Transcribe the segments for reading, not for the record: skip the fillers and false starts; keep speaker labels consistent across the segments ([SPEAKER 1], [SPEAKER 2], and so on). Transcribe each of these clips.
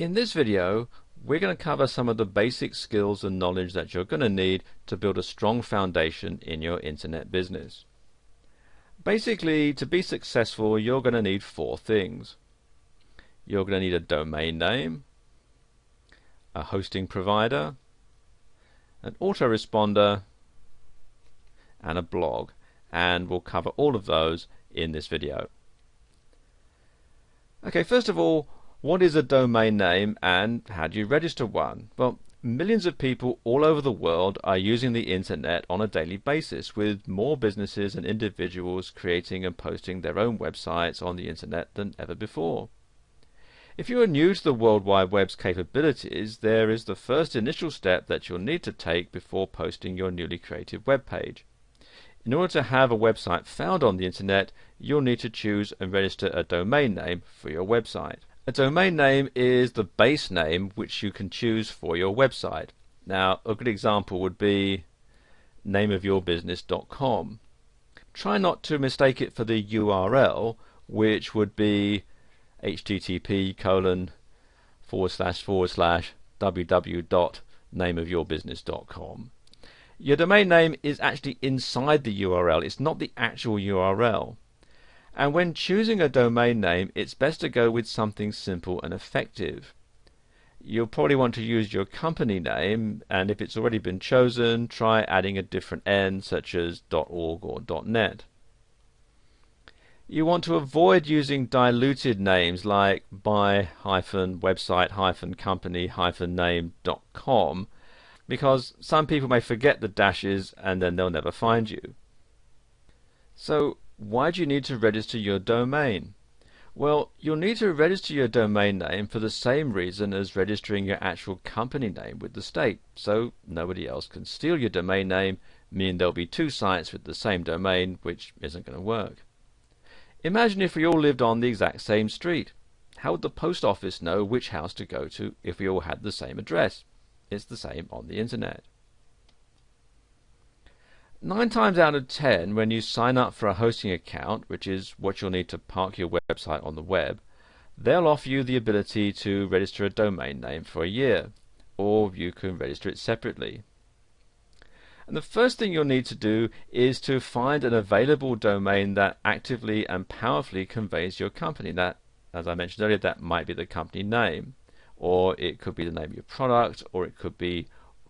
[SPEAKER 1] In this video, we're going to cover some of the basic skills and knowledge that you're going to need to build a strong foundation in your internet business. Basically, to be successful, you're going to need four things. You're going to need a domain name, a hosting provider, an autoresponder, and a blog. And we'll cover all of those in this video. Okay, first of all, what is a domain name and how do you register one? Well, millions of people all over the world are using the internet on a daily basis, with more businesses and individuals creating and posting their own websites on the internet than ever before. If you are new to the World Wide Web's capabilities, there is the first initial step that you'll need to take before posting your newly created web page. In order to have a website found on the internet, you'll need to choose and register a domain name for your website. A domain name is the base name which you can choose for your website. Now, a good example would be nameofyourbusiness.com. Try not to mistake it for the URL, which would be http://www.nameofyourbusiness.com. Your domain name is actually inside the URL. It's not the actual URL. And when choosing a domain name, it's best to go with something simple and effective. You'll probably want to use your company name, and if it's already been chosen, try adding a different N, such as .org or .net. You want to avoid using diluted names like by-website-company-name.com, because some people may forget the dashes and then they'll never find you. So why do you need to register your domain? Well, you'll need to register your domain name for the same reason as registering your actual company name with the state, so nobody else can steal your domain name, meaning there'll be two sites with the same domain, which isn't going to work. Imagine if we all lived on the exact same street. How would the post office know which house to go to if we all had the same address? It's the same on the internet. 9 times out of 10, when you sign up for a hosting account, which is what you'll need to park your website on the web, they'll offer you the ability to register a domain name for a year, or you can register it separately. And the first thing you'll need to do is to find an available domain that actively and powerfully conveys your company. That, as I mentioned earlier, that might be the company name, or it could be the name of your product, or it could be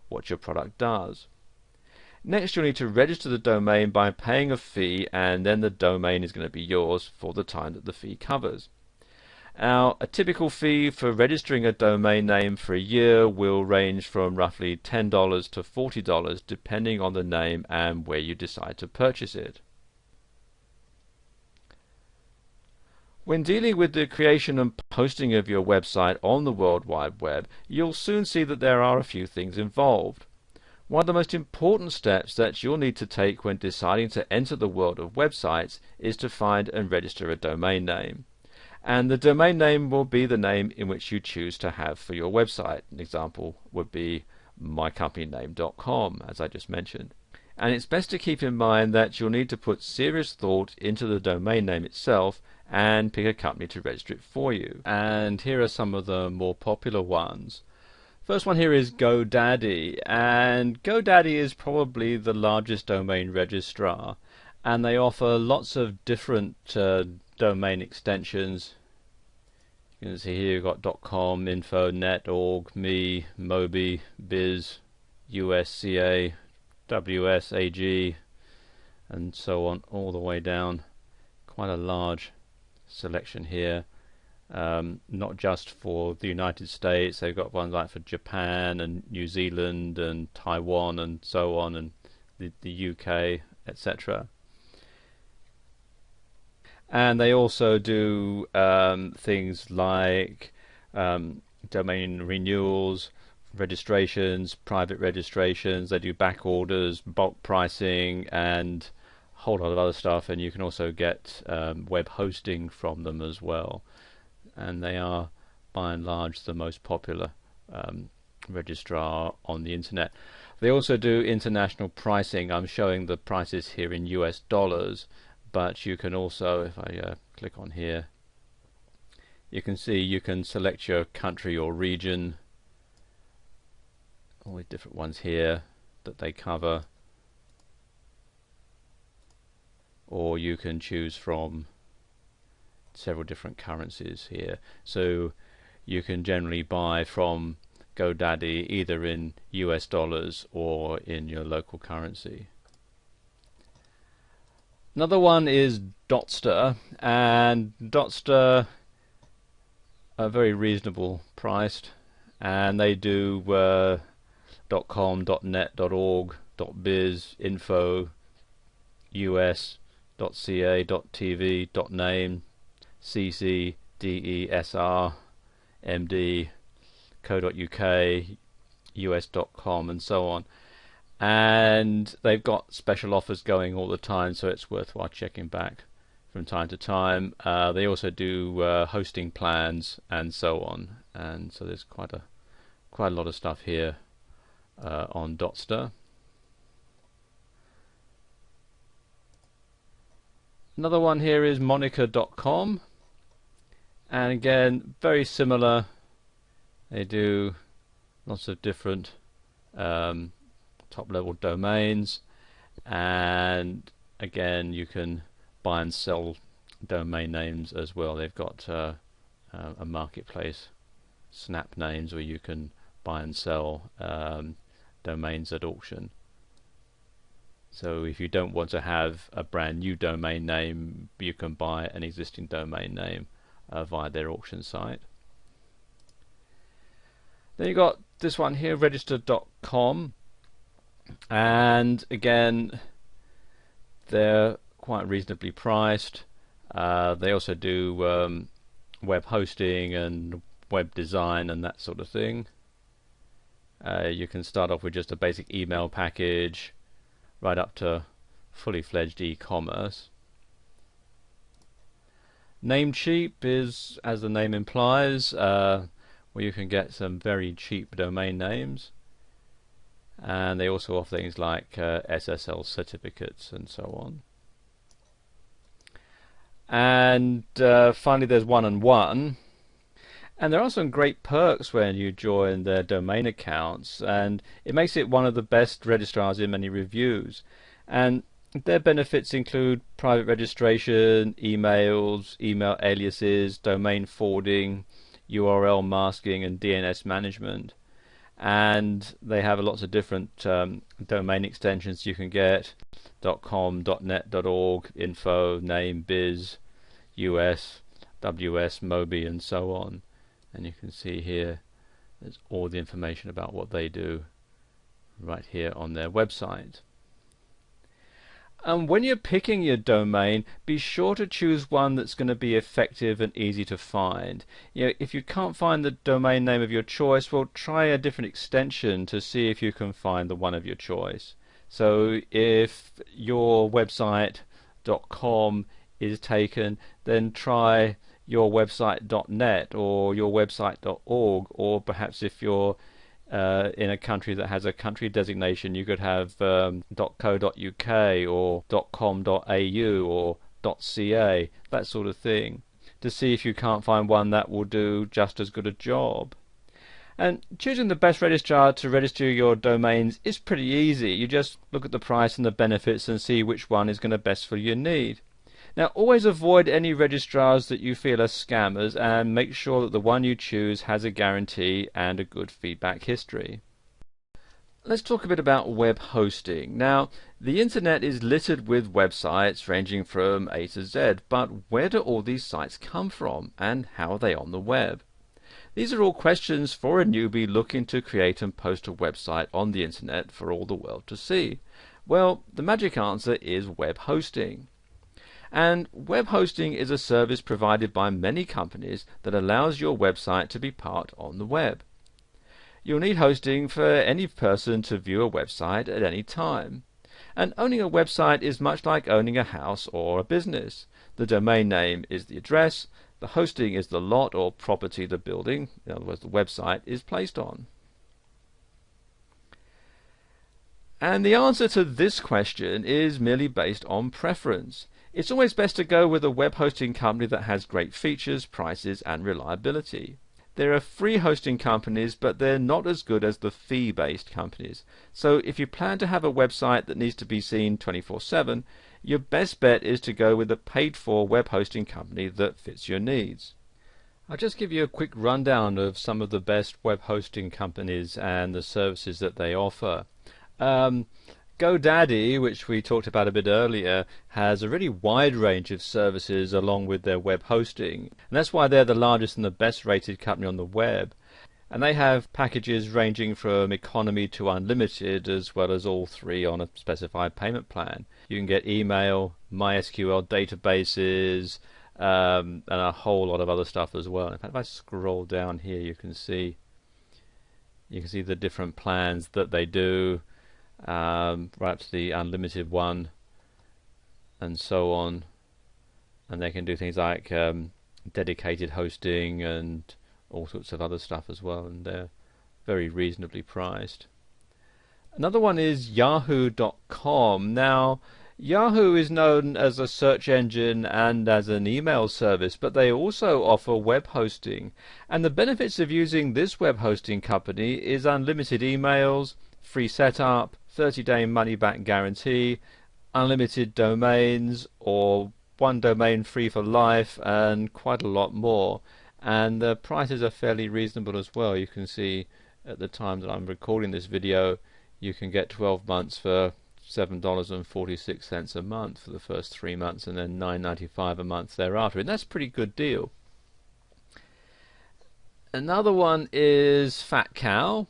[SPEAKER 1] what your product does. Next, you'll need to register the domain by paying a fee, and then the domain is going to be yours for the time that the fee covers. Now, a typical fee for registering a domain name for a year will range from roughly $10 to $40, depending on the name and where you decide to purchase it. When dealing with the creation and posting of your website on the World Wide Web, you'll soon see that there are a few things involved. One of the most important steps that you'll need to take when deciding to enter the world of websites is to find and register a domain name. And the domain name will be the name in which you choose to have for your website. An example would be mycompanyname.com, as I just mentioned. And it's best to keep in mind that you'll need to put serious thought into the domain name itself and pick a company to register it for you. And here are some of the more popular ones. First one here is GoDaddy, and GoDaddy is probably the largest domain registrar, and they offer lots of different domain extensions. You can see here you've got .com, info, net, org, me, mobi, biz, usca, wsag, and so on, all the way down. Quite a large selection here. Not just for the United States, they've got ones like for Japan and New Zealand and Taiwan and so on, and the UK, etc. And they also do things like domain renewals, registrations, private registrations. They do back orders, bulk pricing, and a whole lot of other stuff. And you can also get web hosting from them as well. And they are, by and large, the most popular registrar on the internet. They also do international pricing. I'm showing the prices here in US dollars, but you can also, if I click on here, You can see you can select your country or region, all the different ones here that they cover, or you can choose from several different currencies here. So you can generally buy from GoDaddy either in US dollars or in your local currency. Another one is Dotster, and Dotster are very reasonable priced, and they do .com, .net, .org, .biz, info, US, .ca, .tv, .name, CC, DESR, MD, co.uk, us.com, and so on. And they've got special offers going all the time, so it's worthwhile checking back from time to time. They also do hosting plans and so on, and so there's quite a lot of stuff here on Dotster. Another one here is Monica.com, and again very similar. They do lots of different top level domains, and again you can buy and sell domain names as well. They've got a marketplace, Snap Names, where you can buy and sell domains at auction. So if you don't want to have a brand new domain name, you can buy an existing domain name via their auction site. Then you've got this one here, register.com, and again they're quite reasonably priced. They also do web hosting and web design and that sort of thing. You can start off with just a basic email package right up to fully fledged e-commerce. Namecheap is, as the name implies, where you can get some very cheap domain names, and they also offer things like SSL certificates and so on. And finally there's 1&1, and there are some great perks when you join their domain accounts, and it makes it one of the best registrars in many reviews. And their benefits include private registration, emails, email aliases, domain forwarding, URL masking, and DNS management. And they have lots of different domain extensions you can get: .com, .net, .org, info, name, biz, US, WS, Mobi, and so on. And you can see here there's all the information about what they do right here on their website. And when you're picking your domain, be sure to choose one that's going to be effective and easy to find. You know, if you can't find the domain name of your choice, well, try a different extension to see if you can find the one of your choice. So if your website.com is taken, then try your website.net or your website.org, or perhaps if you're in a country that has a country designation, you could have .co.uk or .com.au or .ca, that sort of thing, to see if you can't find one that will do just as good a job. And choosing the best registrar to register your domains is pretty easy. You just look at the price and the benefits and see which one is going to best for your need. Now, always avoid any registrars that you feel are scammers, and make sure that the one you choose has a guarantee and a good feedback history. Let's talk a bit about web hosting. Now, the internet is littered with websites ranging from A to Z, but where do all these sites come from, and how are they on the web? These are all questions for a newbie looking to create and post a website on the internet for all the world to see. Well, the magic answer is web hosting. And web hosting is a service provided by many companies that allows your website to be part on the web. You'll need hosting for any person to view a website at any time. And owning a website is much like owning a house or a business. The domain name is the address, the hosting is the lot or property the building, in other words the website, is placed on. And the answer to this question is merely based on preference. It's always best to go with a web hosting company that has great features, prices, and reliability. There are free hosting companies, but they're not as good as the fee-based companies. So if you plan to have a website that needs to be seen 24/7, your best bet is to go with a paid-for web hosting company that fits your needs. I'll just give you a quick rundown of some of the best web hosting companies and the services that they offer. GoDaddy, which we talked about a bit earlier, has a really wide range of services along with their web hosting. And that's why they're the largest and the best rated company on the web. And they have packages ranging from economy to unlimited, as well as all three on a specified payment plan. You can get email, MySQL databases, and a whole lot of other stuff as well. In fact, if I scroll down here, you can see the different plans that they do, right up to the unlimited one, and so on. And they can do things like dedicated hosting and all sorts of other stuff as well, and they're very reasonably priced. Another one is Yahoo.com. Now, Yahoo is known as a search engine and as an email service, but they also offer web hosting. And the benefits of using this web hosting company is unlimited emails, free setup, 30-day money-back guarantee, unlimited domains, or one domain free for life, and quite a lot more. And the prices are fairly reasonable as well. You can see at the time that I'm recording this video, you can get 12 months for $7.46 a month for the first 3 months, and then $9.95 a month thereafter. And that's a pretty good deal. Another one is Fat Cow.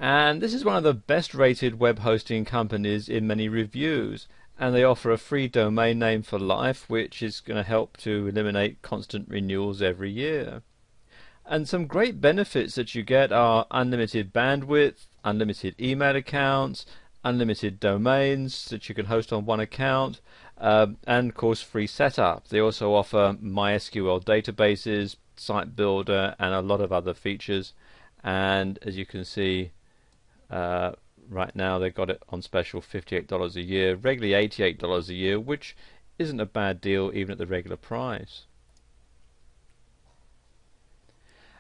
[SPEAKER 1] And this is one of the best rated web hosting companies in many reviews, and they offer a free domain name for life, which is going to help to eliminate constant renewals every year. And some great benefits that you get are unlimited bandwidth, unlimited email accounts, unlimited domains that you can host on one account, and of course free setup. They also offer MySQL databases, site builder, and a lot of other features. And as you can see, right now they've got it on special $58 a year, regularly $88 a year, which isn't a bad deal even at the regular price.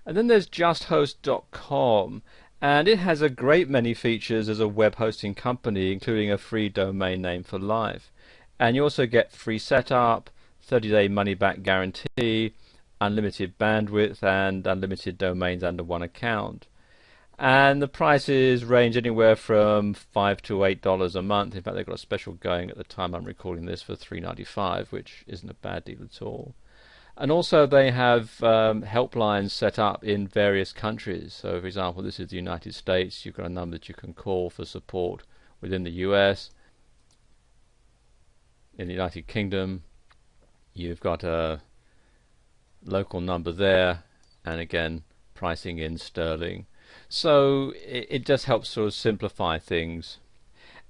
[SPEAKER 1] And then there's JustHost.com, and it has a great many features as a web hosting company, including a free domain name for life. And you also get free setup, 30-day money-back guarantee, unlimited bandwidth, and unlimited domains under one account. And the prices range anywhere from $5 to $8 a month. In fact, they've got a special going at the time I'm recording this for $3.95, which isn't a bad deal at all. And also they have helplines set up in various countries. So, for example, this is the United States. You've got a number that you can call for support within the US. In the United Kingdom, you've got a local number there, and again, pricing in sterling. So it just helps sort of simplify things.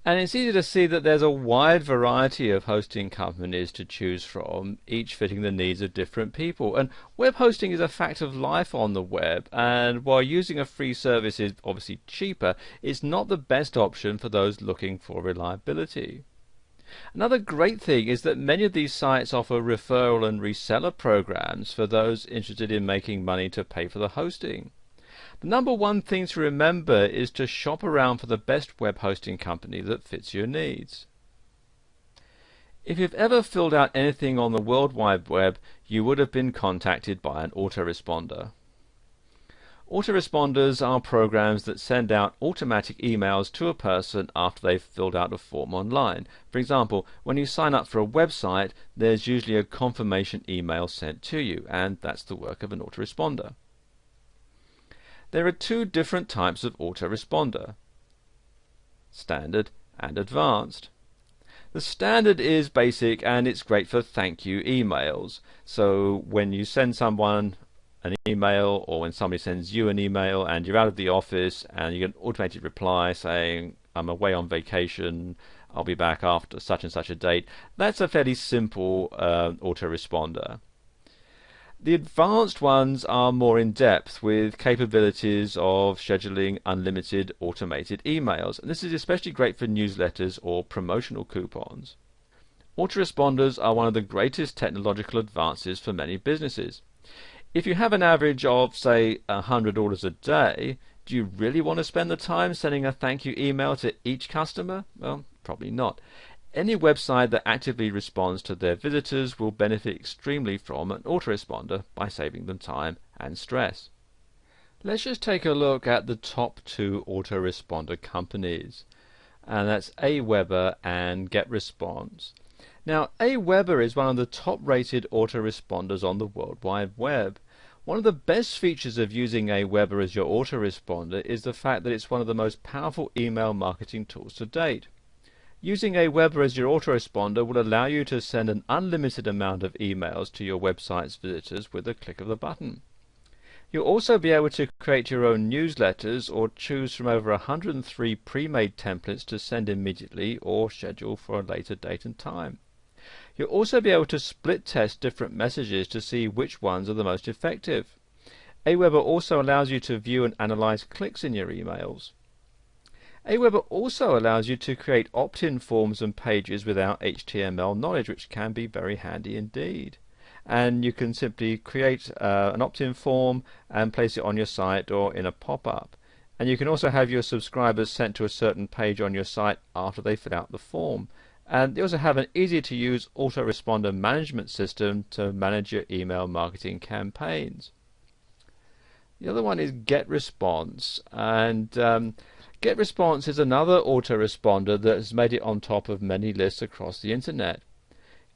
[SPEAKER 1] And it's easy to see that there's a wide variety of hosting companies to choose from, each fitting the needs of different people. And web hosting is a fact of life on the web, and while using a free service is obviously cheaper, it's not the best option for those looking for reliability. Another great thing is that many of these sites offer referral and reseller programs for those interested in making money to pay for the hosting. The number one thing to remember is to shop around for the best web hosting company that fits your needs. If you've ever filled out anything on the World Wide Web, you would have been contacted by an autoresponder. Autoresponders are programs that send out automatic emails to a person after they've filled out a form online. For example, when you sign up for a website, there's usually a confirmation email sent to you, and that's the work of an autoresponder. There are two different types of autoresponder: standard and advanced. The standard is basic, and it's great for thank you emails. So when you send someone an email, or when somebody sends you an email and you're out of the office and you get an automated reply saying, I'm away on vacation, I'll be back after such and such a date, that's a fairly simple autoresponder. The advanced ones are more in depth, with capabilities of scheduling unlimited automated emails, and this is especially great for newsletters or promotional coupons. Autoresponders are one of the greatest technological advances for many businesses. If you have an average of, say, 100 orders a day, do you really want to spend the time sending a thank you email to each customer? Well, probably not. Any website that actively responds to their visitors will benefit extremely from an autoresponder by saving them time and stress. Let's just take a look at the top two autoresponder companies, and that's Aweber and GetResponse. Now, Aweber is one of the top-rated autoresponders on the World Wide Web. One of the best features of using Aweber as your autoresponder is the fact that it's one of the most powerful email marketing tools to date. Using Aweber as your autoresponder will allow you to send an unlimited amount of emails to your website's visitors with a click of the button. You'll also be able to create your own newsletters or choose from over 103 pre-made templates to send immediately or schedule for a later date and time. You'll also be able to split test different messages to see which ones are the most effective. Aweber also allows you to view and analyze clicks in your emails. Aweber also allows you to create opt-in forms and pages without HTML knowledge, which can be very handy indeed. And you can simply create an opt-in form and place it on your site or in a pop-up. And you can also have your subscribers sent to a certain page on your site after they fill out the form. And they also have an easy-to-use autoresponder management system to manage your email marketing campaigns. The other one is GetResponse, and GetResponse is another autoresponder that has made it on top of many lists across the internet.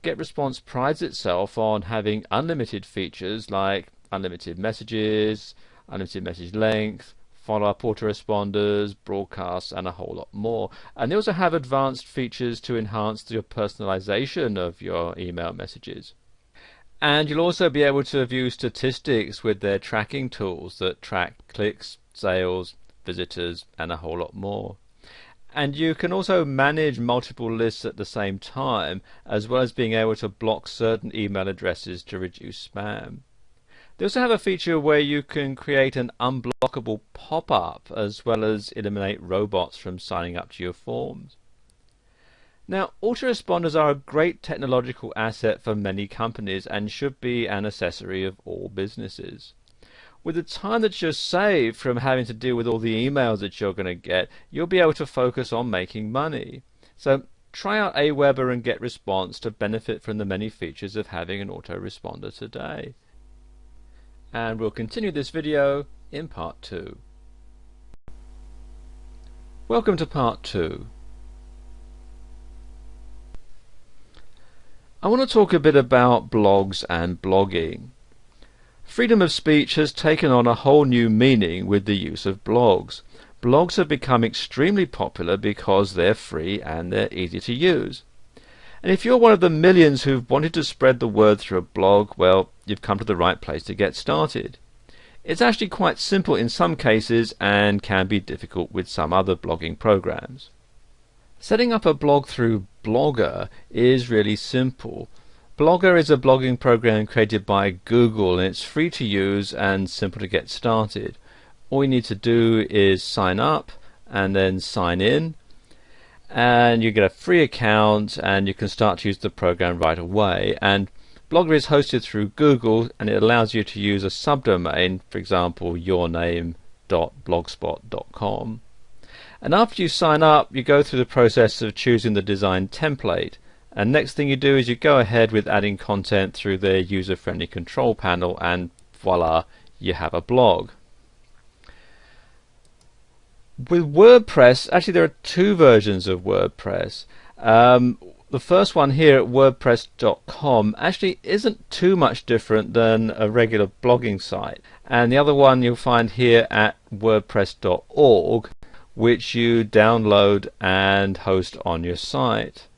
[SPEAKER 1] GetResponse prides itself on having unlimited features like unlimited messages, unlimited message length, follow-up autoresponders, broadcasts, and a whole lot more. And they also have advanced features to enhance your personalization of your email messages. And you'll also be able to view statistics with their tracking tools that track clicks, sales, visitors, and a whole lot more. And you can also manage multiple lists at the same time, as well as being able to block certain email addresses to reduce spam. They also have a feature where you can create an unblockable pop-up, as well as eliminate robots from signing up to your forms. Now, autoresponders are a great technological asset for many companies and should be an accessory of all businesses. With the time that you're saved from having to deal with all the emails that you're going to get, you'll be able to focus on making money. So try out Aweber and GetResponse to benefit from the many features of having an autoresponder today. And we'll continue this video in part 2. Welcome to part 2. I want to talk a bit about blogs and blogging. Freedom of speech has taken on a whole new meaning with the use of blogs. Blogs have become extremely popular because they're free and they're easy to use. And if you're one of the millions who've wanted to spread the word through a blog, well, you've come to the right place to get started. It's actually quite simple in some cases and can be difficult with some other blogging programs. Setting up a blog through Blogger is really simple. Blogger is a blogging program created by Google, and it's free to use and simple to get started. All you need to do is sign up and then sign in, and you get a free account and you can start to use the program right away. And Blogger is hosted through Google, and it allows you to use a subdomain, for example yourname.blogspot.com. And after you sign up, you go through the process of choosing the design template. And next thing you do is you go ahead with adding content through their user-friendly control panel, and voila, you have a blog. With WordPress, actually there are two versions of WordPress. The first one here at wordpress.com actually isn't too much different than a regular blogging site. And the other one you'll find here at wordpress.org, which you download and host on your site.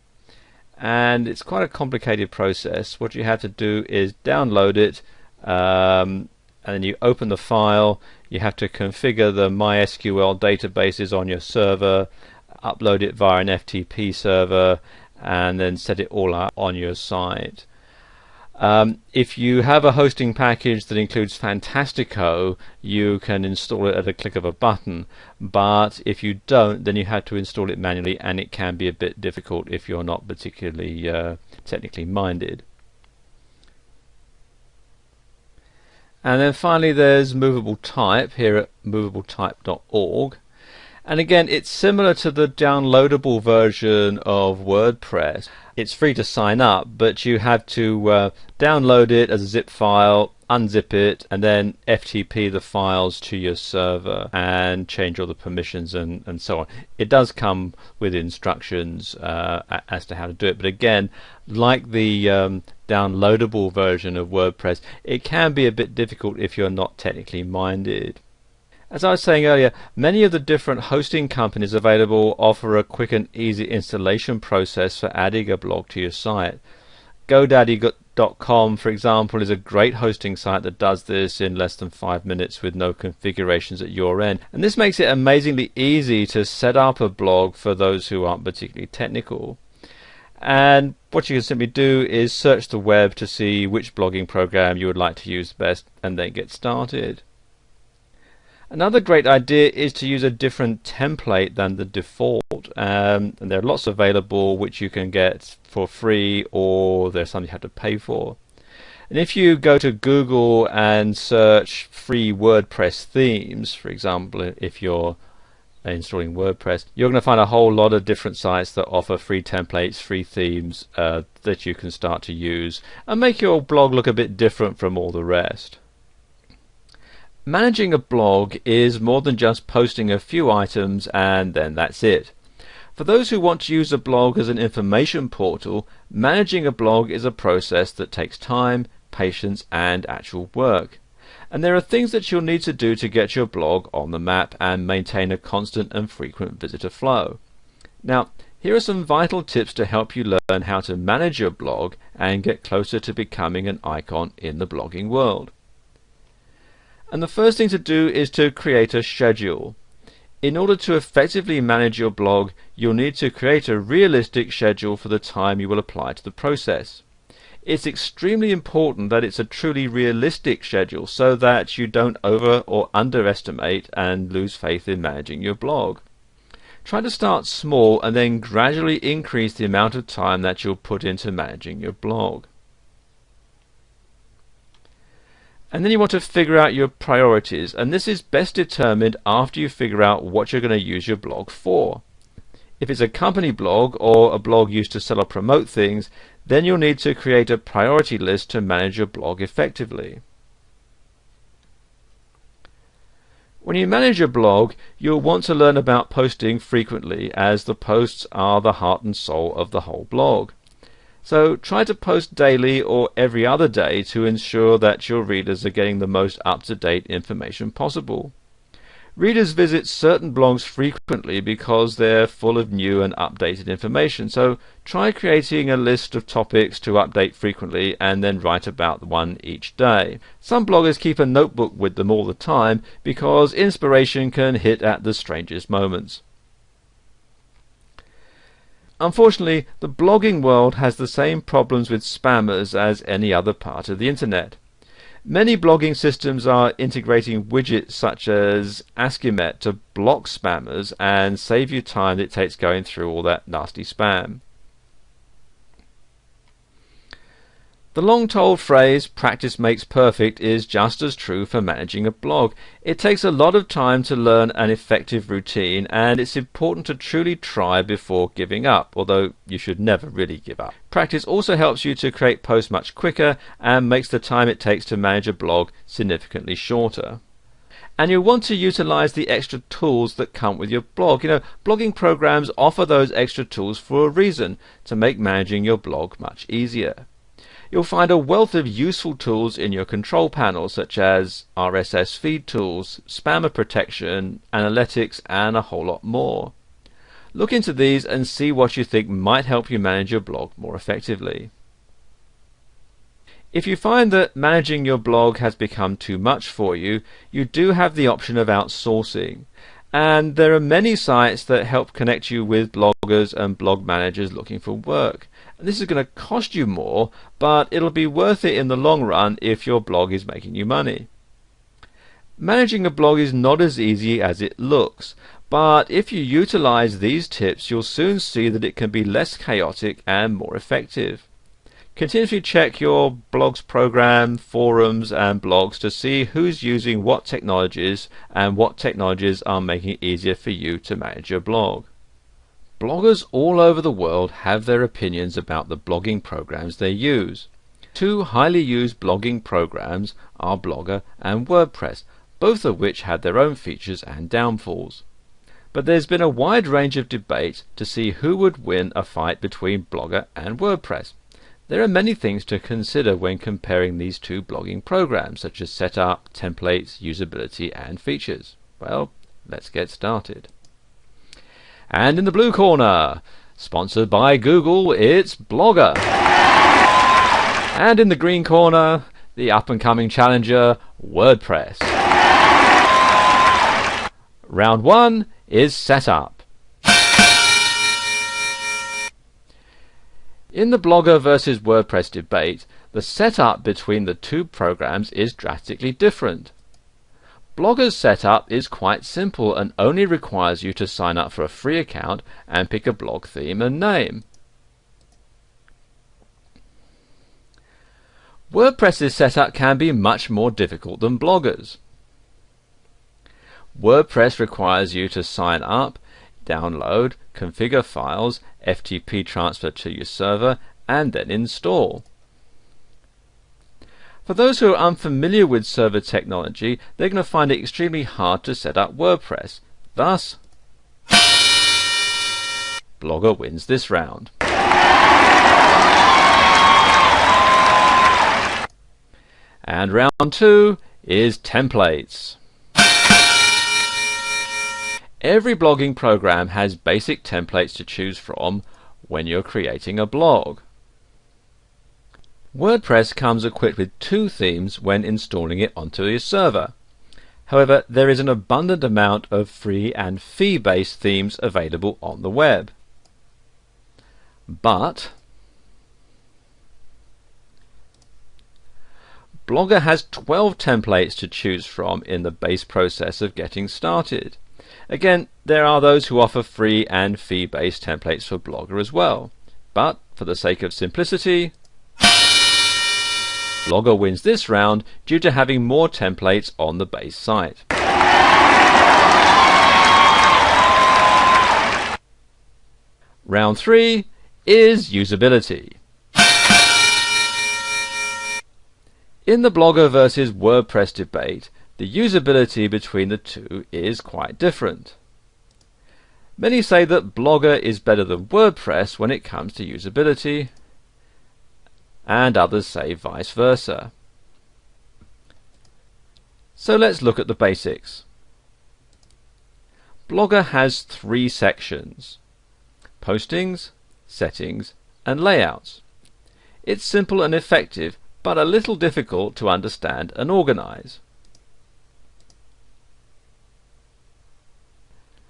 [SPEAKER 1] And it's quite a complicated process. What you have to do is download it, and then you open the file. You have to configure the MySQL databases on your server, upload it via an FTP server, and then set it all up on your site. If you have a hosting package that includes Fantastico, you can install it at a click of a button, but if you don't, then you have to install it manually, and it can be a bit difficult if you're not particularly technically minded. And then finally there's movable type here at movabletype.org. And again, it's similar to the downloadable version of WordPress. It's free to sign up, but you have to download it as a zip file, unzip it, and then FTP the files to your server and change all the permissions and so on. It does come with instructions as to how to do it, but again, like the downloadable version of WordPress, it can be a bit difficult if you're not technically minded. As I was saying earlier, many of the different hosting companies available offer a quick and easy installation process for adding a blog to your site. GoDaddy.com, for example, is a great hosting site that does this in less than 5 minutes with no configurations at your end. And this makes it amazingly easy to set up a blog for those who aren't particularly technical. And what you can simply do is search the web to see which blogging program you would like to use best and then get started. Another great idea is to use a different template than the default, and there are lots available which you can get for free, or there's some you have to pay for. And if you go to Google and search free WordPress themes, for example, if you're installing WordPress, you're going to find a whole lot of different sites that offer free templates, free themes that you can start to use and make your blog look a bit different from all the rest. Managing a blog is more than just posting a few items and then that's it. For those who want to use a blog as an information portal, managing a blog is a process that takes time, patience and actual work. And there are things that you'll need to do to get your blog on the map and maintain a constant and frequent visitor flow. Now, here are some vital tips to help you learn how to manage your blog and get closer to becoming an icon in the blogging world. And the first thing to do is to create a schedule. In order to effectively manage your blog, you'll need to create a realistic schedule for the time you will apply to the process. It's extremely important that it's a truly realistic schedule so that you don't over or underestimate and lose faith in managing your blog. Try to start small and then gradually increase the amount of time that you'll put into managing your blog. And then you want to figure out your priorities, and this is best determined after you figure out what you're going to use your blog for. If it's a company blog or a blog used to sell or promote things, then you'll need to create a priority list to manage your blog effectively. When you manage your blog, you'll want to learn about posting frequently, as the posts are the heart and soul of the whole blog. So try to post daily or every other day to ensure that your readers are getting the most up-to-date information possible. Readers visit certain blogs frequently because they're full of new and updated information, so try creating a list of topics to update frequently and then write about one each day. Some bloggers keep a notebook with them all the time because inspiration can hit at the strangest moments. Unfortunately, the blogging world has the same problems with spammers as any other part of the internet. Many blogging systems are integrating widgets such as Askimet to block spammers and save you time that it takes going through all that nasty spam. The long-told phrase, practice makes perfect, is just as true for managing a blog. It takes a lot of time to learn an effective routine, and it's important to truly try before giving up, although you should never really give up. Practice also helps you to create posts much quicker and makes the time it takes to manage a blog significantly shorter. And you'll want to utilize the extra tools that come with your blog. Blogging programs offer those extra tools for a reason, to make managing your blog much easier. You'll find a wealth of useful tools in your control panel, such as RSS feed tools, spammer protection, analytics, and a whole lot more. Look into these and see what you think might help you manage your blog more effectively. If you find that managing your blog has become too much for you, you do have the option of outsourcing. And there are many sites that help connect you with bloggers and blog managers looking for work. And this is going to cost you more, but it'll be worth it in the long run if your blog is making you money. Managing a blog is not as easy as it looks, but if you utilize these tips, you'll soon see that it can be less chaotic and more effective. Continuously check your blog's program, forums and blogs to see who's using what technologies and what technologies are making it easier for you to manage your blog. Bloggers all over the world have their opinions about the blogging programs they use. Two highly used blogging programs are Blogger and WordPress, both of which have their own features and downfalls. But there's been a wide range of debate to see who would win a fight between Blogger and WordPress. There are many things to consider when comparing these two blogging programs, such as setup, templates, usability and features. Well, let's get started. And in the blue corner, sponsored by Google, it's Blogger. And in the green corner, the up-and-coming challenger, WordPress. Round 1 is setup. In the Blogger versus WordPress debate, the setup between the two programs is drastically different. Blogger's setup is quite simple and only requires you to sign up for a free account and pick a blog theme and name. WordPress's setup can be much more difficult than Blogger's. WordPress requires you to sign up, download, configure files, FTP transfer to your server, and then install. For those who are unfamiliar with server technology, they're going to find it extremely hard to set up WordPress. Thus, Blogger wins this round. And round 2 is templates. Every blogging program has basic templates to choose from when you're creating a blog. WordPress comes equipped with 2 themes when installing it onto your server. However, there is an abundant amount of free and fee-based themes available on the web. But Blogger has 12 templates to choose from in the base process of getting started. Again, there are those who offer free and fee-based templates for Blogger as well. But for the sake of simplicity, Blogger wins this round due to having more templates on the base site. Round 3 is usability. In the Blogger versus WordPress debate, the usability between the two is quite different. Many say that Blogger is better than WordPress when it comes to usability, and others say vice versa. So let's look at the basics. Blogger has 3 sections: postings, settings, and layouts. It's simple and effective, but a little difficult to understand and organize.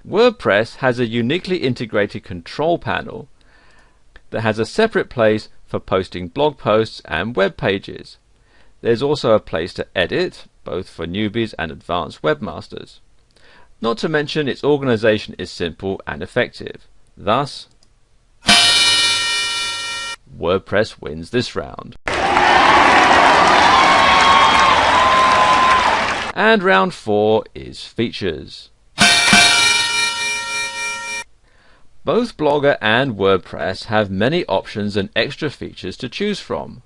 [SPEAKER 1] WordPress has a uniquely integrated control panel that has a separate place for posting blog posts and web pages. There's also a place to edit, both for newbies and advanced webmasters. Not to mention its organization is simple and effective. Thus, WordPress wins this round. And round 4 is features. Both Blogger and WordPress have many options and extra features to choose from.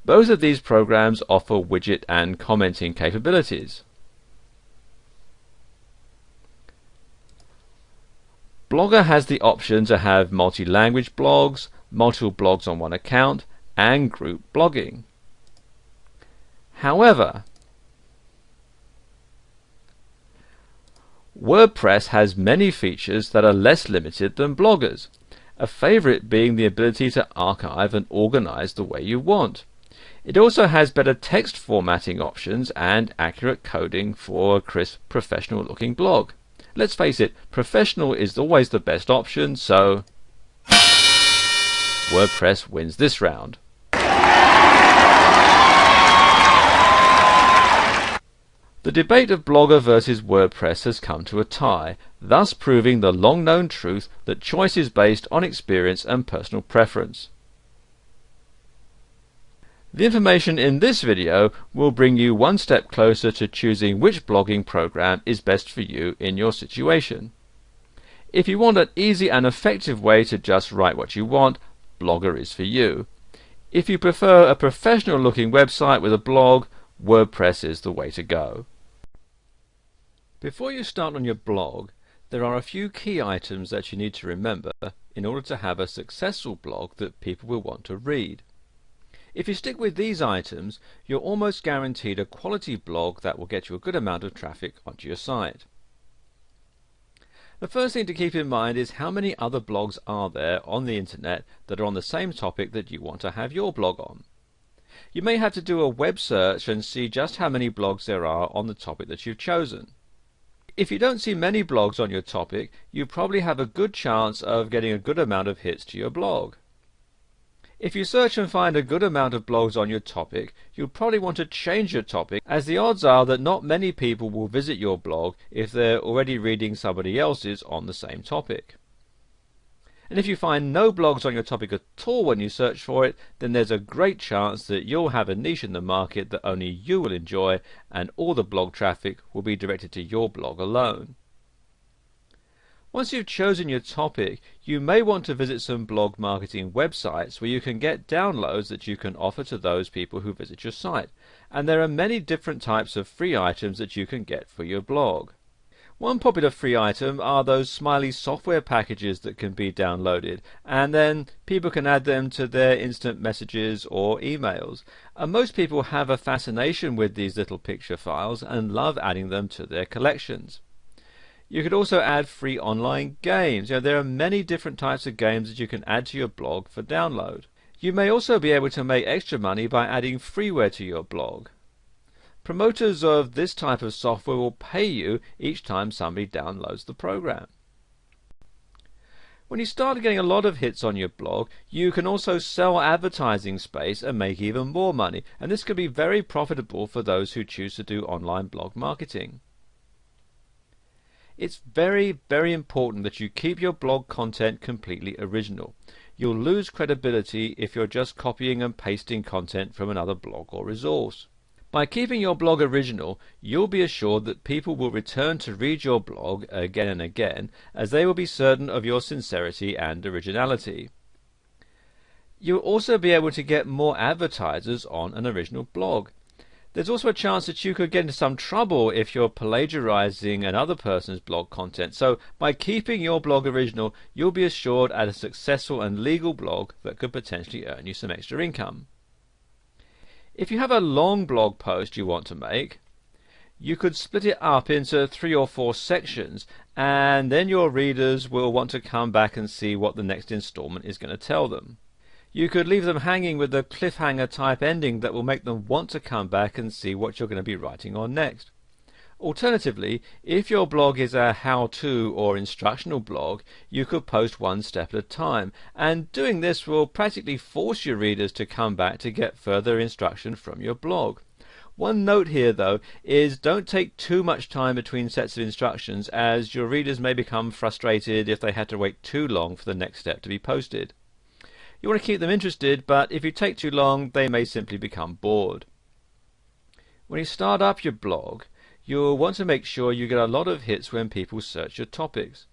[SPEAKER 1] Both of these programs offer widget and commenting capabilities. Blogger has the option to have multi-language blogs, multiple blogs on one account, and group blogging. However, WordPress has many features that are less limited than Blogger's, a favorite being the ability to archive and organize the way you want. It also has better text formatting options and accurate coding for a crisp, professional-looking blog. Let's face it, professional is always the best option, so WordPress wins this round. The debate of Blogger versus WordPress has come to a tie, thus proving the long-known truth that choice is based on experience and personal preference. The information in this video will bring you one step closer to choosing which blogging program is best for you in your situation. If you want an easy and effective way to just write what you want, Blogger is for you. If you prefer a professional looking website with a blog, WordPress is the way to go. Before you start on your blog, there are a few key items that you need to remember in order to have a successful blog that people will want to read. If you stick with these items, you're almost guaranteed a quality blog that will get you a good amount of traffic onto your site. The first thing to keep in mind is how many other blogs are there on the internet that are on the same topic that you want to have your blog on. You may have to do a web search and see just how many blogs there are on the topic that you've chosen. If you don't see many blogs on your topic, you probably have a good chance of getting a good amount of hits to your blog. If you search and find a good amount of blogs on your topic, you'll probably want to change your topic, as the odds are that not many people will visit your blog if they're already reading somebody else's on the same topic. And if you find no blogs on your topic at all when you search for it, then there's a great chance that you'll have a niche in the market that only you will enjoy, and all the blog traffic will be directed to your blog alone. Once you've chosen your topic, you may want to visit some blog marketing websites where you can get downloads that you can offer to those people who visit your site. And there are many different types of free items that you can get for your blog. One popular free item are those smiley software packages that can be downloaded, and then people can add them to their instant messages or emails. And most people have a fascination with these little picture files and love adding them to their collections. You could also add free online games. There are many different types of games that you can add to your blog for download. You may also be able to make extra money by adding freeware to your blog. Promoters of this type of software will pay you each time somebody downloads the program. When you start getting a lot of hits on your blog, you can also sell advertising space and make even more money, and this can be very profitable for those who choose to do online blog marketing. It's very, very important that you keep your blog content completely original. You'll lose credibility if you're just copying and pasting content from another blog or resource. By keeping your blog original, you'll be assured that people will return to read your blog again and again, as they will be certain of your sincerity and originality. You'll also be able to get more advertisers on an original blog. There's also a chance that you could get into some trouble if you're plagiarizing another person's blog content. So by keeping your blog original, you'll be assured at a successful and legal blog that could potentially earn you some extra income. If you have a long blog post you want to make, you could split it up into 3 or 4 sections, and then your readers will want to come back and see what the next installment is going to tell them. You could leave them hanging with a cliffhanger type ending that will make them want to come back and see what you're going to be writing on next. Alternatively, if your blog is a how-to or instructional blog, you could post one step at a time, and doing this will practically force your readers to come back to get further instruction from your blog. One note here though is don't take too much time between sets of instructions, as your readers may become frustrated if they had to wait too long for the next step to be posted. You want to keep them interested, but if you take too long, they may simply become bored. When you start up your blog, you'll want to make sure you get a lot of hits when people search your topics.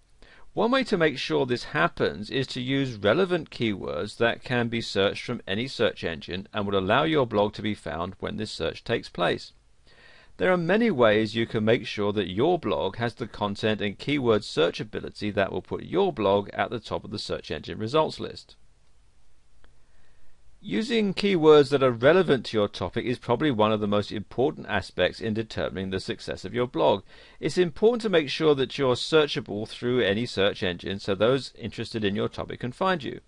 [SPEAKER 1] One way to make sure this happens is to use relevant keywords that can be searched from any search engine and will allow your blog to be found when this search takes place. There are many ways you can make sure that your blog has the content and keyword searchability that will put your blog at the top of the search engine results list. Using keywords that are relevant to your topic is probably one of the most important aspects in determining the success of your blog. It's important to make sure that you're searchable through any search engine so those interested in your topic can find you.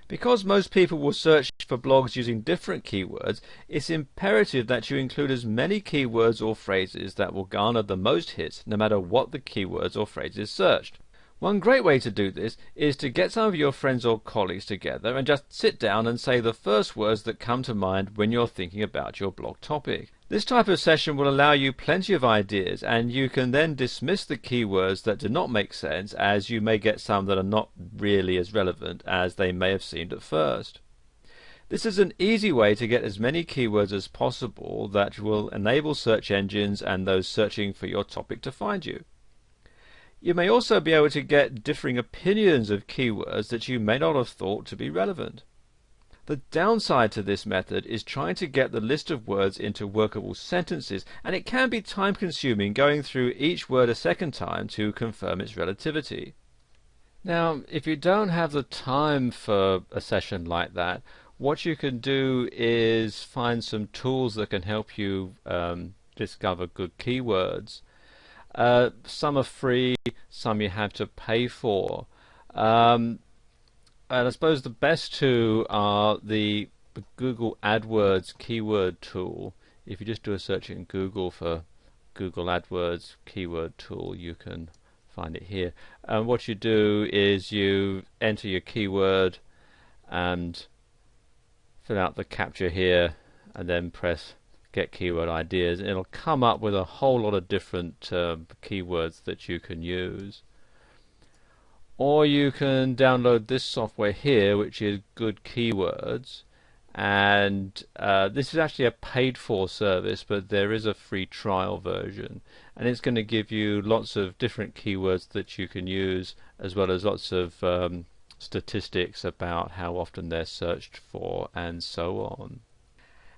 [SPEAKER 1] Because most people will search for blogs using different keywords, it's imperative that you include as many keywords or phrases that will garner the most hits no matter what the keywords or phrases searched. One great way to do this is to get some of your friends or colleagues together and just sit down and say the first words that come to mind when you're thinking about your blog topic. This type of session will allow you plenty of ideas, and you can then dismiss the keywords that do not make sense, as you may get some that are not really as relevant as they may have seemed at first. This is an easy way to get as many keywords as possible that will enable search engines and those searching for your topic to find you. You may also be able to get differing opinions of keywords that you may not have thought to be relevant. The downside to this method is trying to get the list of words into workable sentences, and it can be time consuming going through each word a second time to confirm its relativity. Now, if you don't have the time for a session like that, what you can do is find some tools that can help you discover good keywords. Some are free, some you have to pay for. And I suppose the best two are the Google AdWords keyword tool. If you just do a search in Google for Google AdWords keyword tool, you can find it here. And what you do is you enter your keyword and fill out the captcha here, and then press Get Keyword Ideas. It'll come up with a whole lot of different keywords that you can use. Or you can download this software here, which is Good Keywords, and this is actually a paid for service, but there is a free trial version, and it's going to give you lots of different keywords that you can use, as well as lots of statistics about how often they're searched for and so on.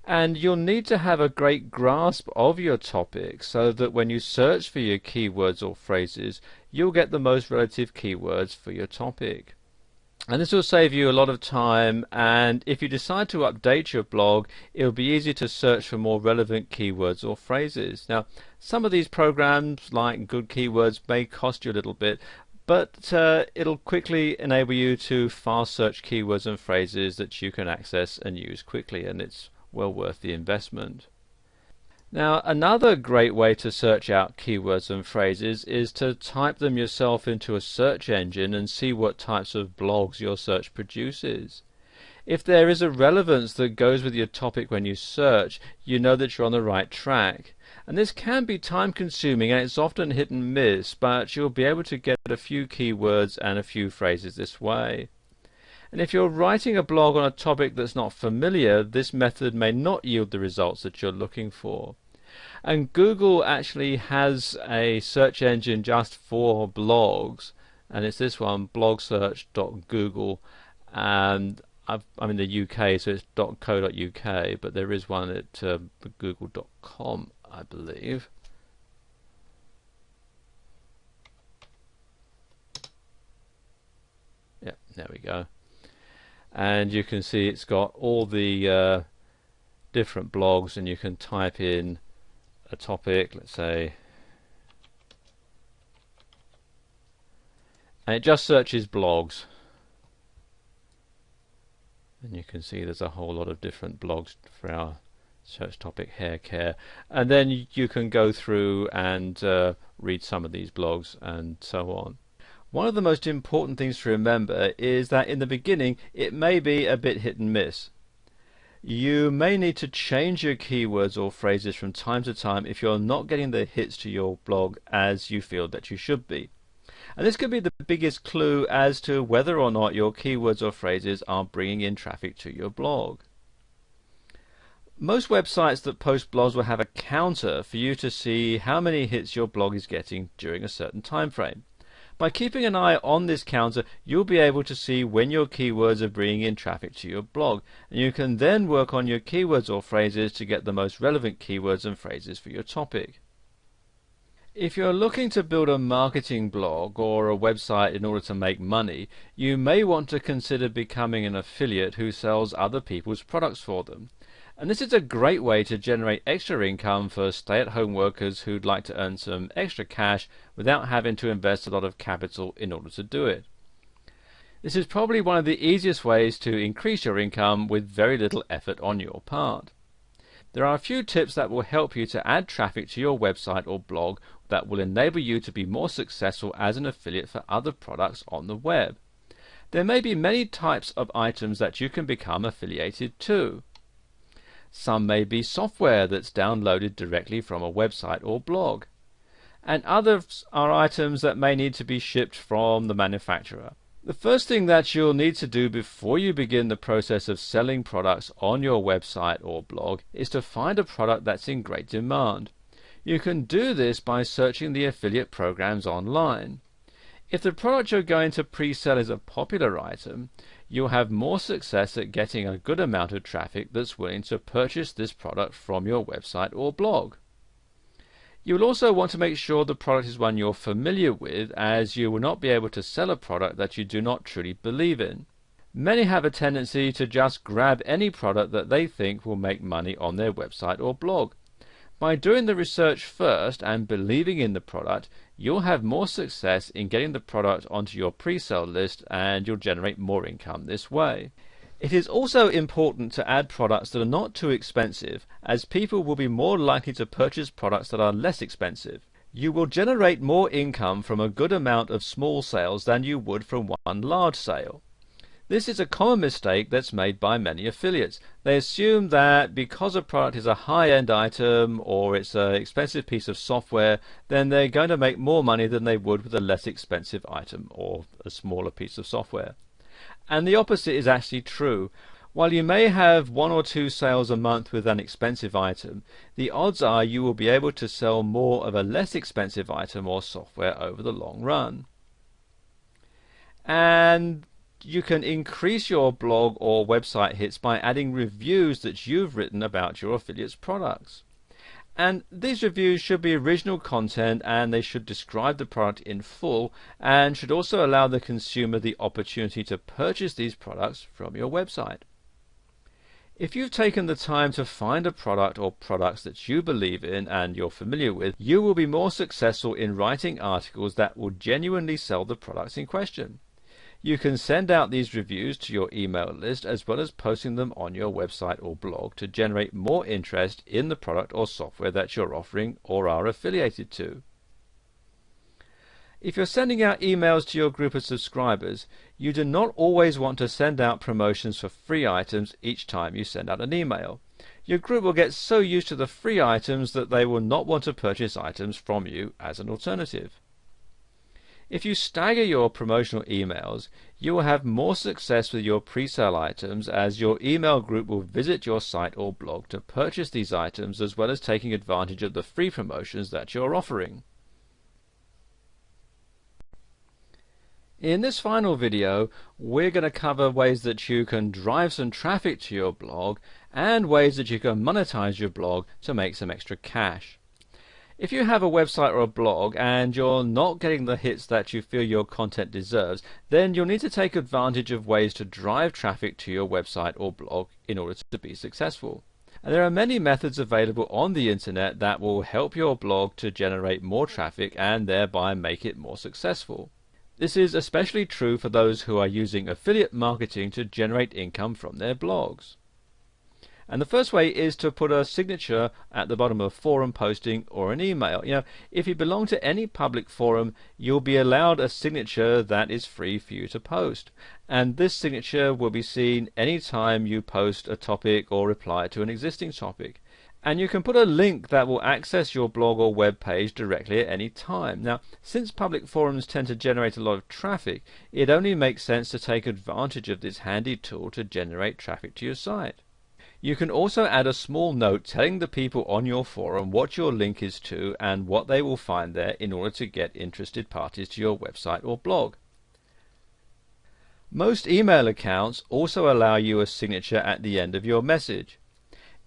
[SPEAKER 1] And you'll need to have a great grasp of your topic so that when you search for your keywords or phrases, you'll get the most relative keywords for your topic. And this will save you a lot of time, and if you decide to update your blog, it'll be easy to search for more relevant keywords or phrases. Now, some of these programs, like Good Keywords, may cost you a little bit, but it'll quickly enable you to fast search keywords and phrases that you can access and use quickly, and it's well worth the investment. Now, another great way to search out keywords and phrases is to type them yourself into a search engine and see what types of blogs your search produces. If there is a relevance that goes with your topic when you search, you know that you're on the right track. And this can be time consuming, and it's often hit and miss, but you'll be able to get a few keywords and a few phrases this way. And if you're writing a blog on a topic that's not familiar, this method may not yield the results that you're looking for. And Google actually has a search engine just for blogs, and it's this one, blogsearch.google, and I'm in the UK, so it's .co.uk, but there is one at google.com, I believe. Yeah, there we go. And you can see it's got all the different blogs, and you can type in a topic, let's say, and it just searches blogs, and you can see there's a whole lot of different blogs for our search topic, hair care, and then you can go through and read some of these blogs and so on. One of the most important things to remember is that in the beginning it may be a bit hit and miss. You may need to change your keywords or phrases from time to time if you're not getting the hits to your blog as you feel that you should be. And this could be the biggest clue as to whether or not your keywords or phrases are bringing in traffic to your blog. Most websites that post blogs will have a counter for you to see how many hits your blog is getting during a certain time frame. By keeping an eye on this counter, you'll be able to see when your keywords are bringing in traffic to your blog, and you can then work on your keywords or phrases to get the most relevant keywords and phrases for your topic. If you're looking to build a marketing blog or a website in order to make money, you may want to consider becoming an affiliate who sells other people's products for them. And this is a great way to generate extra income for stay-at-home workers who'd like to earn some extra cash without having to invest a lot of capital in order to do it. This is probably one of the easiest ways to increase your income with very little effort on your part. There are a few tips that will help you to add traffic to your website or blog that will enable you to be more successful as an affiliate for other products on the web. There may be many types of items that you can become affiliated to. Some may be software that's downloaded directly from a website or blog, and others are items that may need to be shipped from the manufacturer. The first thing that you'll need to do before you begin the process of selling products on your website or blog is to find a product that's in great demand. You can do this by searching the affiliate programs online. If the product you're going to pre-sell is a popular item, you'll have more success at getting a good amount of traffic that's willing to purchase this product from your website or blog. You'll also want to make sure the product is one you're familiar with, as you will not be able to sell a product that you do not truly believe in. Many have a tendency to just grab any product that they think will make money on their website or blog. By doing the research first and believing in the product, you'll have more success in getting the product onto your pre-sale list, and you'll generate more income this way. It is also important to add products that are not too expensive, as people will be more likely to purchase products that are less expensive. You will generate more income from a good amount of small sales than you would from one large sale. This is a common mistake that's made by many affiliates. They assume that because a product is a high-end item or it's an expensive piece of software, then they're going to make more money than they would with a less expensive item or a smaller piece of software. And the opposite is actually true. While you may have 1 or 2 sales a month with an expensive item, the odds are you will be able to sell more of a less expensive item or software over the long run. And you can increase your blog or website hits by adding reviews that you've written about your affiliates' products. And these reviews should be original content, and they should describe the product in full, and should also allow the consumer the opportunity to purchase these products from your website. If you've taken the time to find a product or products that you believe in and you're familiar with, you will be more successful in writing articles that will genuinely sell the products in question. You can send out these reviews to your email list as well as posting them on your website or blog to generate more interest in the product or software that you're offering or are affiliated to. If you're sending out emails to your group of subscribers, you do not always want to send out promotions for free items each time you send out an email. Your group will get so used to the free items that they will not want to purchase items from you as an alternative. If you stagger your promotional emails, you will have more success with your pre-sale items, as your email group will visit your site or blog to purchase these items, as well as taking advantage of the free promotions that you're offering. In this final video, we're going to cover ways that you can drive some traffic to your blog and ways that you can monetize your blog to make some extra cash. If you have a website or a blog and you're not getting the hits that you feel your content deserves, then you'll need to take advantage of ways to drive traffic to your website or blog in order to be successful. And there are many methods available on the internet that will help your blog to generate more traffic and thereby make it more successful. This is especially true for those who are using affiliate marketing to generate income from their blogs. And the first way is to put a signature at the bottom of a forum posting or an email. If you belong to any public forum, you'll be allowed a signature that is free for you to post. And this signature will be seen anytime you post a topic or reply to an existing topic. And you can put a link that will access your blog or web page directly at any time. Now, since public forums tend to generate a lot of traffic, it only makes sense to take advantage of this handy tool to generate traffic to your site. You can also add a small note telling the people on your forum what your link is to and what they will find there in order to get interested parties to your website or blog. Most email accounts also allow you a signature at the end of your message.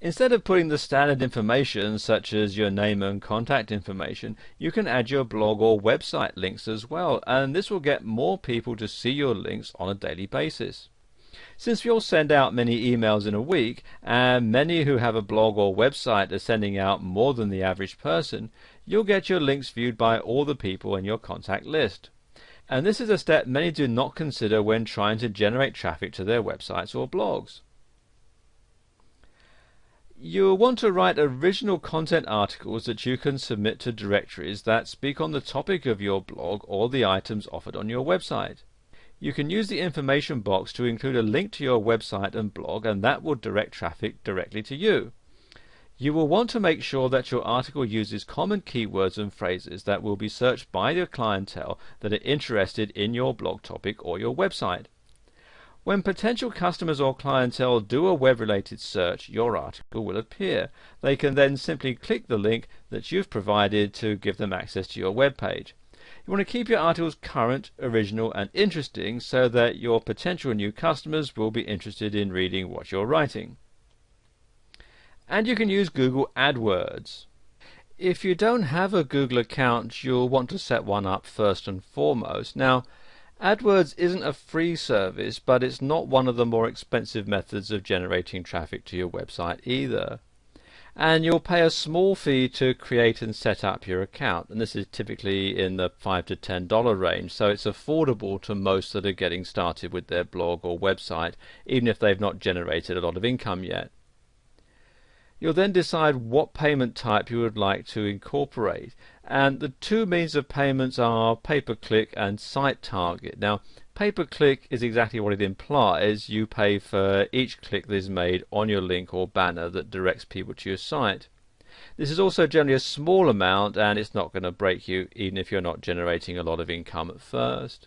[SPEAKER 1] Instead of putting the standard information such as your name and contact information, you can add your blog or website links as well, and this will get more people to see your links on a daily basis. Since you'll send out many emails in a week, and many who have a blog or website are sending out more than the average person, you'll get your links viewed by all the people in your contact list. And this is a step many do not consider when trying to generate traffic to their websites or blogs. You'll want to write original content articles that you can submit to directories that speak on the topic of your blog or the items offered on your website. You can use the information box to include a link to your website and blog, and that will direct traffic directly to you. You will want to make sure that your article uses common keywords and phrases that will be searched by your clientele that are interested in your blog topic or your website. When potential customers or clientele do a web-related search, your article will appear. They can then simply click the link that you've provided to give them access to your web page. You want to keep your articles current, original, and interesting so that your potential new customers will be interested in reading what you're writing. And you can use Google AdWords. If you don't have a Google account, you'll want to set one up first and foremost. Now, AdWords isn't a free service, but it's not one of the more expensive methods of generating traffic to your website either. And you'll pay a small fee to create and set up your account, and this is typically in the $5 to $10 range, so it's affordable to most that are getting started with their blog or website, even if they've not generated a lot of income yet. You'll then decide what payment type you would like to incorporate, and the two means of payments are pay-per-click and site target. Now, pay-per-click is exactly what it implies. You pay for each click that is made on your link or banner that directs people to your site. This is also generally a small amount, and it's not going to break you even if you're not generating a lot of income at first.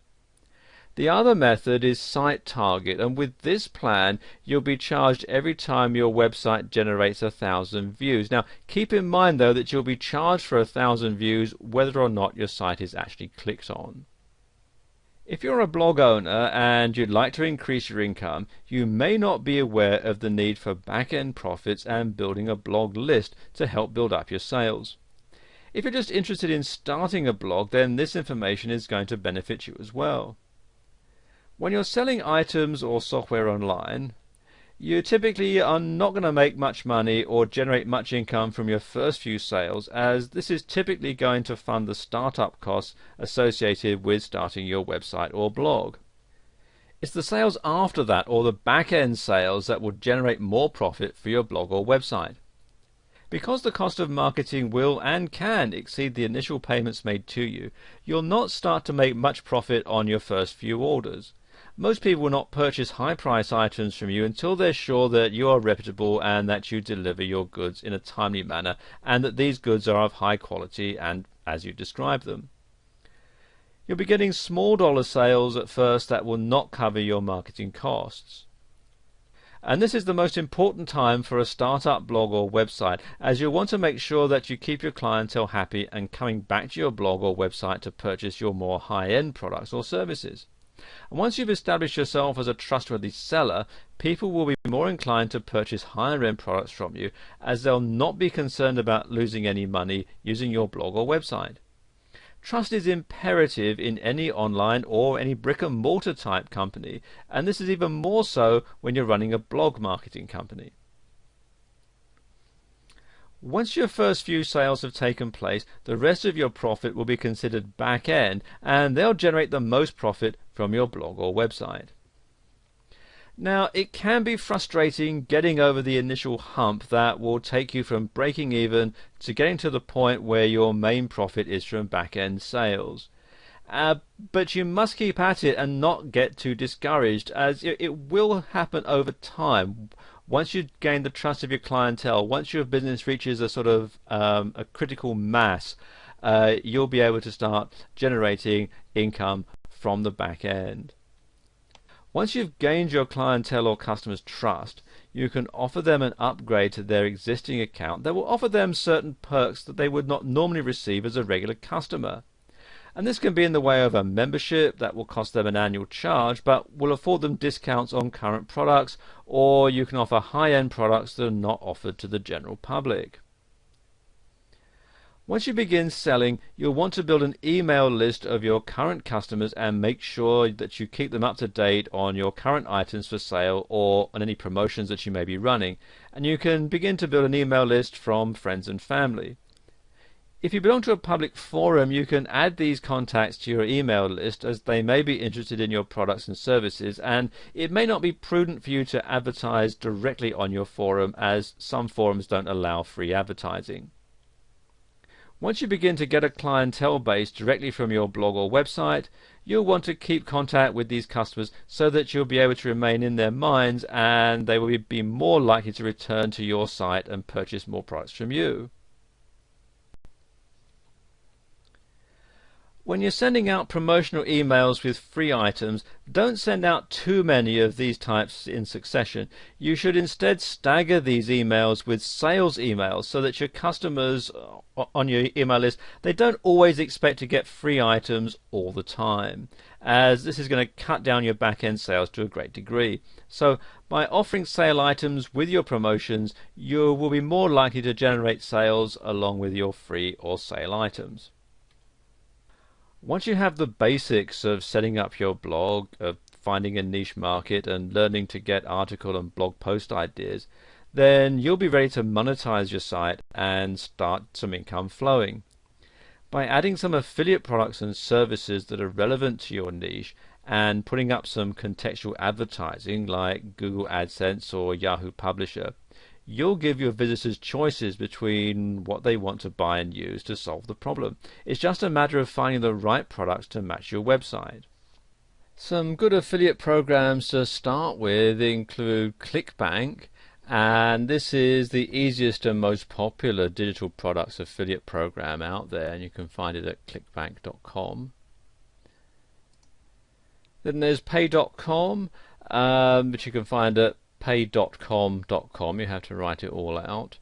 [SPEAKER 1] The other method is site target, and with this plan you'll be charged every time your website generates 1,000 views. Now keep in mind though that you'll be charged for 1,000 views whether or not your site is actually clicked on. If you're a blog owner and you'd like to increase your income, you may not be aware of the need for back-end profits and building a blog list to help build up your sales. If you're just interested in starting a blog, then this information is going to benefit you as well. When you're selling items or software online, you typically are not going to make much money or generate much income from your first few sales, as this is typically going to fund the startup costs associated with starting your website or blog. It's the sales after that, or the back-end sales, that will generate more profit for your blog or website. Because the cost of marketing will and can exceed the initial payments made to you, you'll not start to make much profit on your first few orders. Most people will not purchase high-price items from you until they're sure that you are reputable and that you deliver your goods in a timely manner and that these goods are of high quality and as you describe them. You'll be getting small dollar sales at first that will not cover your marketing costs. And this is the most important time for a startup blog or website, as you'll want to make sure that you keep your clientele happy and coming back to your blog or website to purchase your more high-end products or services. And once you've established yourself as a trustworthy seller, people will be more inclined to purchase higher-end products from you, as they'll not be concerned about losing any money using your blog or website. Trust is imperative in any online or any brick-and-mortar type company, and this is even more so when you're running a blog marketing company. Once your first few sales have taken place, the rest of your profit will be considered back-end, and they'll generate the most profit from your blog or website. Now, it can be frustrating getting over the initial hump that will take you from breaking even to getting to the point where your main profit is from back-end sales. But you must keep at it and not get too discouraged, as it will happen over time. Once you gain the trust of your clientele, once your business reaches a sort of a critical mass, you'll be able to start generating income from the back end. Once you've gained your clientele or customers' trust, you can offer them an upgrade to their existing account that will offer them certain perks that they would not normally receive as a regular customer. And this can be in the way of a membership that will cost them an annual charge but will afford them discounts on current products, or you can offer high-end products that are not offered to the general public. Once you begin selling, you'll want to build an email list of your current customers and make sure that you keep them up to date on your current items for sale or on any promotions that you may be running. And you can begin to build an email list from friends and family. If you belong to a public forum, you can add these contacts to your email list, as they may be interested in your products and services, and it may not be prudent for you to advertise directly on your forum, as some forums don't allow free advertising. Once you begin to get a clientele base directly from your blog or website, you'll want to keep contact with these customers so that you'll be able to remain in their minds and they will be more likely to return to your site and purchase more products from you. When you're sending out promotional emails with free items, don't send out too many of these types in succession. You should instead stagger these emails with sales emails so that your customers on your email list, they don't always expect to get free items all the time, as this is going to cut down your back-end sales to a great degree. So by offering sale items with your promotions, you will be more likely to generate sales along with your free or sale items. Once you have the basics of setting up your blog, of finding a niche market and learning to get article and blog post ideas, then you'll be ready to monetize your site and start some income flowing. By adding some affiliate products and services that are relevant to your niche and putting up some contextual advertising like Google AdSense or Yahoo Publisher, you'll give your visitors choices between what they want to buy and use to solve the problem. It's just a matter of finding the right products to match your website. Some good affiliate programs to start with include ClickBank, and this is the easiest and most popular digital products affiliate program out there, and you can find it at clickbank.com. Then there's pay.com, which you can find at pay.com.com. You have to write it all out.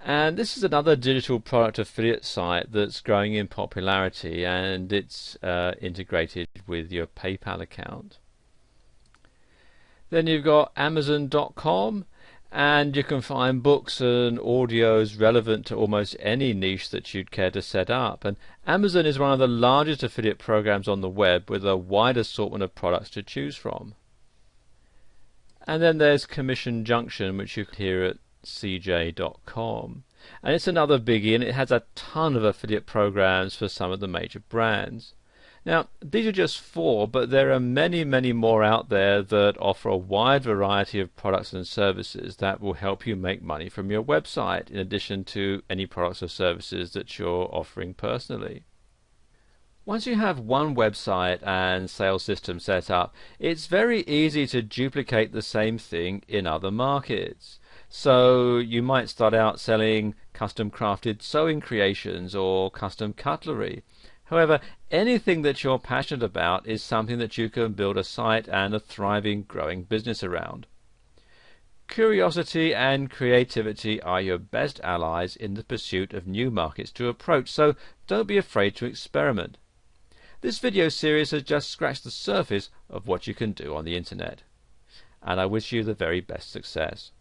[SPEAKER 1] And this is another digital product affiliate site that's growing in popularity, and it's integrated with your PayPal account. Then you've got Amazon.com, and you can find books and audios relevant to almost any niche that you'd care to set up. And Amazon is one of the largest affiliate programs on the web with a wide assortment of products to choose from. And then there's Commission Junction, which you can hear at cj.com. And it's another biggie, and it has a ton of affiliate programs for some of the major brands. Now, these are just 4, but there are many, many more out there that offer a wide variety of products and services that will help you make money from your website, in addition to any products or services that you're offering personally. Once you have one website and sales system set up, it's very easy to duplicate the same thing in other markets. So you might start out selling custom crafted sewing creations or custom cutlery. However, anything that you're passionate about is something that you can build a site and a thriving, growing business around. Curiosity and creativity are your best allies in the pursuit of new markets to approach, so don't be afraid to experiment. This video series has just scratched the surface of what you can do on the internet, and I wish you the very best success.